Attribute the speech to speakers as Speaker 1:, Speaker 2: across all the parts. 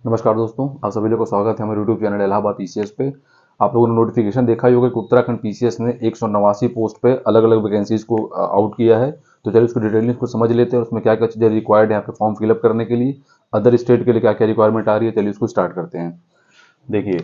Speaker 1: नमस्कार दोस्तों, आप सभी लोगों का स्वागत है हमारे यूट्यूब चैनल इलाहाबाद पीसीएस पे। आप लोगों ने नोटिफिकेशन देखा ही होगा कि उत्तराखंड पीसीएस ने 189 पोस्ट पे अलग अलग वैकेंसीज को आउट किया है। तो चलिए उसको डिटेलिंग को समझ लेते हैं, उसमें क्या क्या चीज़ें रिक्वायर्ड है आपके फॉर्म फिलअप करने के लिए, अदर स्टेट के लिए क्या क्या रिक्वायरमेंट आ रही है। चलिए उसको स्टार्ट करते हैं। देखिए,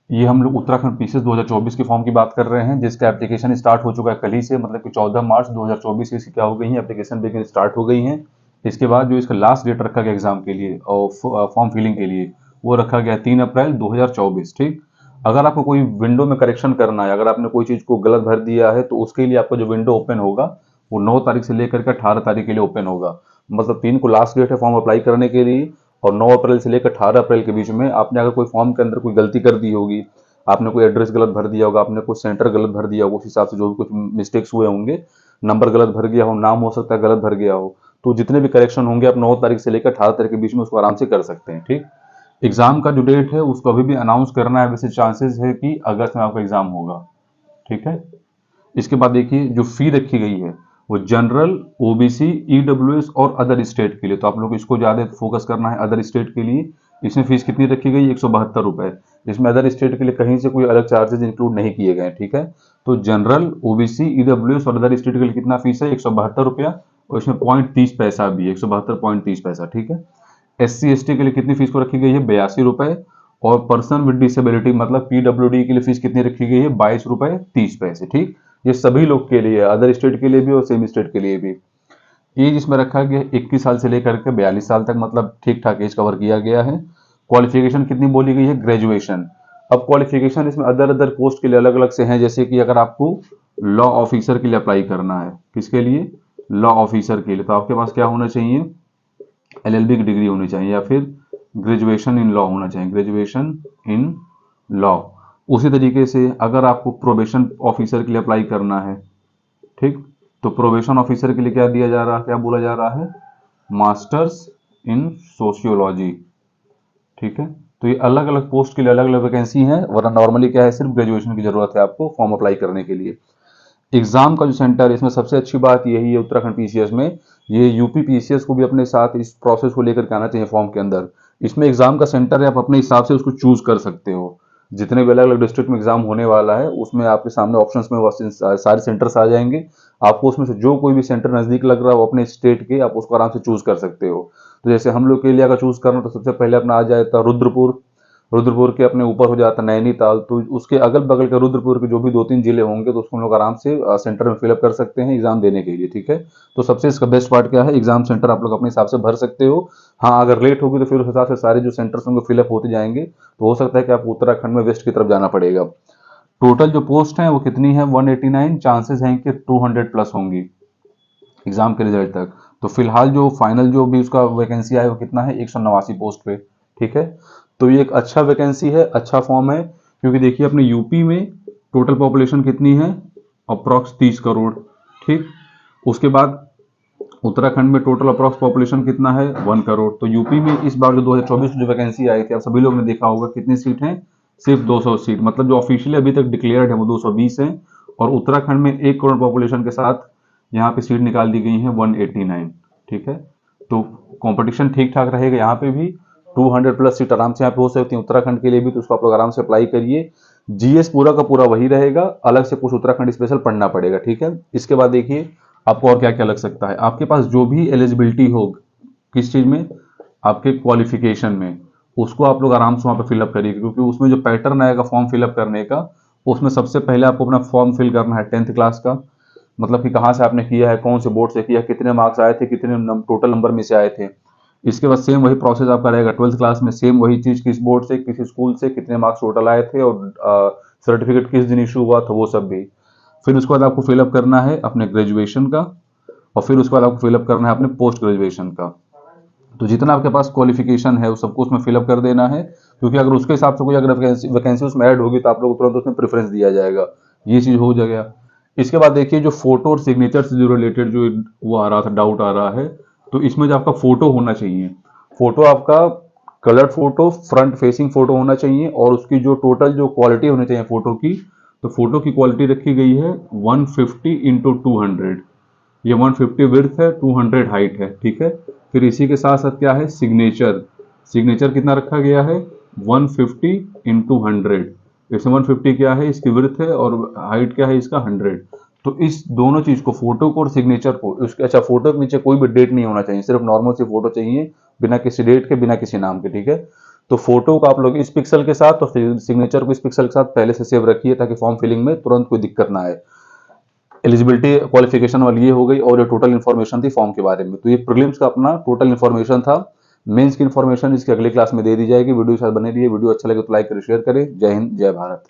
Speaker 1: ये हम लोग उत्तराखंड पीसीएस 2024 के फॉर्म की बात कर रहे हैं, जिसका एप्लीकेशन स्टार्ट हो चुका है कल ही से, मतलब कि 14 मार्च 2024 से इसकी क्या हो गई है, एप्लीकेशन बिगिन स्टार्ट हो गई है। इसके बाद जो इसका लास्ट डेट रखा गया एग्जाम के लिए और फॉर्म फिलिंग के लिए, वो रखा गया 3 अप्रैल 2024। ठीक। अगर आपको कोई विंडो में करेक्शन करना है, अगर आपने कोई चीज़ को गलत भर दिया है, तो उसके लिए आपका जो विंडो ओपन होगा वो 9 तारीख से लेकर के 18 तारीख के लिए ओपन होगा। मतलब 3 को लास्ट डेट है फॉर्म अप्लाई करने के लिए, और 9 अप्रैल से लेकर 18 अप्रैल के बीच में आपने अगर कोई फॉर्म के अंदर कोई गलती कर दी होगी, आपने कोई एड्रेस गलत भर दिया होगा, आपने कोई सेंटर गलत भर दिया होगा, उस हिसाब से जो भी कुछ मिस्टेक्स हुए होंगे, नंबर गलत भर गया हो, नाम हो सकता है गलत भर गया हो, तो जितने भी करेक्शन होंगे आप 9 तारीख से लेकर 18 तारीख के बीच में उसको आराम से कर सकते हैं। ठीक। एग्जाम का जो डेट है उसको अभी भी अनाउंस करना है, वैसे चांसेस है कि अगस्त में आपका एग्जाम होगा। ठीक है। इसके बाद देखिए, जो फी रखी गई है वो जनरल, ओबीसी, ईडब्ल्यूएस और अदर स्टेट के लिए, तो आप लोग इसको ज्यादा फोकस करना है अदर स्टेट के लिए। इसमें फीस कितनी रखी गई, 172 रुपए। इसमें अदर स्टेट के लिए कहीं से कोई अलग चार्जेस इंक्लूड नहीं किए गए। ठीक है। तो जनरल, ओबीसी, ईडब्ल्यूएस और अदर स्टेट के लिए कितना फीस है, 172 रुपया, और इसमें 0.30 भी है, 172.30 पैसा। ठीक है। SC ST के लिए कितनी फीस को रखी गई है, 82 रुपए। और पर्सन विद डिसेबिलिटी मतलब PWD के लिए फीस कितनी रखी गई है, 22 रुपए 30 पैसे। ठीक। ये सभी लोग के लिए, अदर स्टेट के लिए भी और सेम स्टेट के लिए भी। एज इसमें रखा गया 21 साल से लेकर के 42 साल तक, मतलब ठीक ठाक एज कवर किया गया है। क्वालिफिकेशन कितनी बोली गई है, ग्रेजुएशन। अब क्वालिफिकेशन इसमें अदर अदर पोस्ट के लिए अलग अलग से हैं, जैसे कि अगर आपको लॉ ऑफिसर के लिए अप्लाई करना है, किसके लिए, लॉ ऑफिसर के लिए, तो आपके पास क्या होना चाहिए, LLB की डिग्री होनी चाहिए, या फिर ग्रेजुएशन इन लॉ होना चाहिए, ग्रेजुएशन इन लॉ। उसी तरीके से अगर आपको प्रोबेशन ऑफिसर के लिए अप्लाई करना है, ठीक, तो प्रोबेशन ऑफिसर के लिए क्या दिया जा रहा है, क्या बोला जा रहा है, मास्टर्स इन सोशियोलॉजी। ठीक है। तो ये अलग अलग पोस्ट के लिए अलग अलग वैकेंसी है, वरना नॉर्मली क्या है, सिर्फ ग्रेजुएशन की जरूरत है आपको फॉर्म अप्लाई करने के लिए। एग्जाम का जो सेंटर है, इसमें सबसे अच्छी बात यही है उत्तराखंड पीसीएस में, ये यूपी पीसीएस को भी अपने साथ इस प्रोसेस को लेकर के आना चाहिए फॉर्म के अंदर। इसमें एग्जाम का सेंटर है, आप अपने हिसाब से उसको चूज कर सकते हो। जितने भी अलग अलग डिस्ट्रिक्ट में एग्जाम होने वाला है, उसमें आपके सामने ऑप्शंस में सारे सेंटर्स आ जाएंगे। आपको उसमें से जो कोई भी सेंटर नजदीक लग रहा हो अपने स्टेट के, आप उसको आराम से चूज कर सकते हो। तो जैसे हम लोग के एरिया का चूज करना, तो सबसे पहले अपना आ जाता रुद्रपुर। रुद्रपुर के अपने ऊपर हो जाता नैनीताल, तो उसके अगल बगल के रुद्रपुर के जो भी 2-3 जिले होंगे, तो उसको हम लोग आराम से सेंटर में फिलअप कर सकते हैं एग्जाम देने के लिए। ठीक है। तो सबसे इसका बेस्ट पार्ट क्या है, एग्जाम सेंटर आप लोग अपने हिसाब से भर सकते हो। हाँ, अगर लेट होगी तो फिर उस हिसाब से सारे जो सेंटर्स होंगे फिलअप होते जाएंगे, तो हो सकता है कि आपको उत्तराखंड में वेस्ट की तरफ जाना पड़ेगा। टोटल जो पोस्ट है वो कितनी है, 189। चांसेस हैं कि 200 प्लस होंगी एग्जाम के रिजल्ट तक। तो फिलहाल जो फाइनल जो भी उसका वैकेंसी आया वो कितना है, 189 पोस्ट पे। ठीक है। तो ये एक अच्छा वैकेंसी है, अच्छा फॉर्म है, क्योंकि देखिए अपने यूपी में टोटल पॉपुलेशन कितनी है, अप्रॉक्स 30 करोड़। ठीक। उसके बाद उत्तराखंड में टोटल अप्रॉक्स पॉपुलेशन कितना है, 1 करोड़। तो यूपी में इस बार जो 2024 में जो वैकेंसी आई थी, आप सभी लोग ने देखा होगा कितनी सीट है, सिर्फ 200 सीट, मतलब जो ऑफिशियली अभी तक डिक्लेयर्ड है वो 220 है। और उत्तराखंड में 1 करोड़ पॉपुलेशन के साथ यहाँ पे सीट निकाल दी गई है 189। ठीक है। तो कंपटीशन ठीक ठाक रहेगा यहाँ पे भी, 200 प्लस सीट आराम से यहाँ पे हो सकती है उत्तराखंड के लिए भी, तो उसको आप लोग आराम से अप्लाई करिए। जीएस पूरा का पूरा वही रहेगा, अलग से कुछ उत्तराखंड स्पेशल पढ़ना पड़ेगा। ठीक है। इसके बाद देखिए आपको और क्या क्या लग सकता है, आपके पास जो भी एलिजिबिलिटी हो किस चीज में, आपके क्वालिफिकेशन में, उसको आप लोग आराम से वहां पर फिलअप करिए, क्योंकि उसमें जो पैटर्न आएगा फॉर्म फिलअप करने का, उसमें सबसे पहले आपको अपना फॉर्म फिल करना है 10th क्लास का, मतलब कि कहाँ से आपने किया है, कौन से बोर्ड से किया, कितने मार्क्स आए थे, कितने टोटल नंबर में से आए थे। इसके बाद सेम वही प्रोसेस आपका रहेगा 12th क्लास में, सेम वही चीज, किस बोर्ड से, किस स्कूल से, कितने मार्क्स टोटल आए थे, और सर्टिफिकेट किस दिन इशू हुआ था, वो सब भी। फिर उसके बाद आपको फिलअप करना है अपने ग्रेजुएशन का, और फिर उसके बाद आपको फिलअप करना है अपने पोस्ट ग्रेजुएशन का। तो जितना आपके पास क्वालिफिकेशन है वो सबको उसमें फिलअप कर देना है, क्योंकि अगर उसके हिसाब से कोई अगर वैकेंसी उसमें ऐड होगी तो आप लोग तुरंत उसमें प्रेफरेंस दिया जाएगा। ये चीज हो जाएगा। इसके बाद देखिए, जो फोटो और सिग्नेचर से जो रिलेटेड जो वो आ रहा था, डाउट आ रहा है, तो इसमें जो आपका फोटो होना चाहिए, फोटो आपका coloured photo, front facing photo होना चाहिए, और उसकी जो टोटल जो क्वालिटी होनी चाहिए फोटो की, तो फोटो की क्वालिटी रखी गई है 150x200। ये 150 विड्थ है, 200 हाइट है। ठीक है। फिर इसी के साथ साथ क्या है, सिग्नेचर। सिग्नेचर कितना रखा गया है 150 इंटू 100। इसमें 150 क्या है, इसकी विड्थ है, और हाइट क्या है इसका 100। तो इस दोनों चीज को, फोटो को और सिग्नेचर को, उसके अच्छा फोटो के नीचे कोई भी डेट नहीं होना चाहिए, सिर्फ नॉर्मल सी फोटो चाहिए, बिना किसी डेट के, बिना किसी नाम के, ठीक है। तो फोटो को आप लोग इस पिक्सल के साथ और सिग्नेचर को इस पिक्सल के साथ पहले से सेव रखिए, ताकि फॉर्म फिलिंग में तुरंत कोई दिक्कत ना आए। एलिजिबिलिटी क्वालिफिकेशन वाली ये हो गई, और ये टोटल इन्फॉर्मेशन थी फॉर्म के बारे में। तो ये प्रीलिम्स का अपना टोटल इन्फॉर्मेशन था। मेंस की इन्फॉर्मेशन इसकी अगली क्लास में दे दी जाएगी। वीडियो के साथ बने रहिए। वीडियो अच्छा लगे तो लाइक करें, शेयर करें। जय हिंद, जय भारत।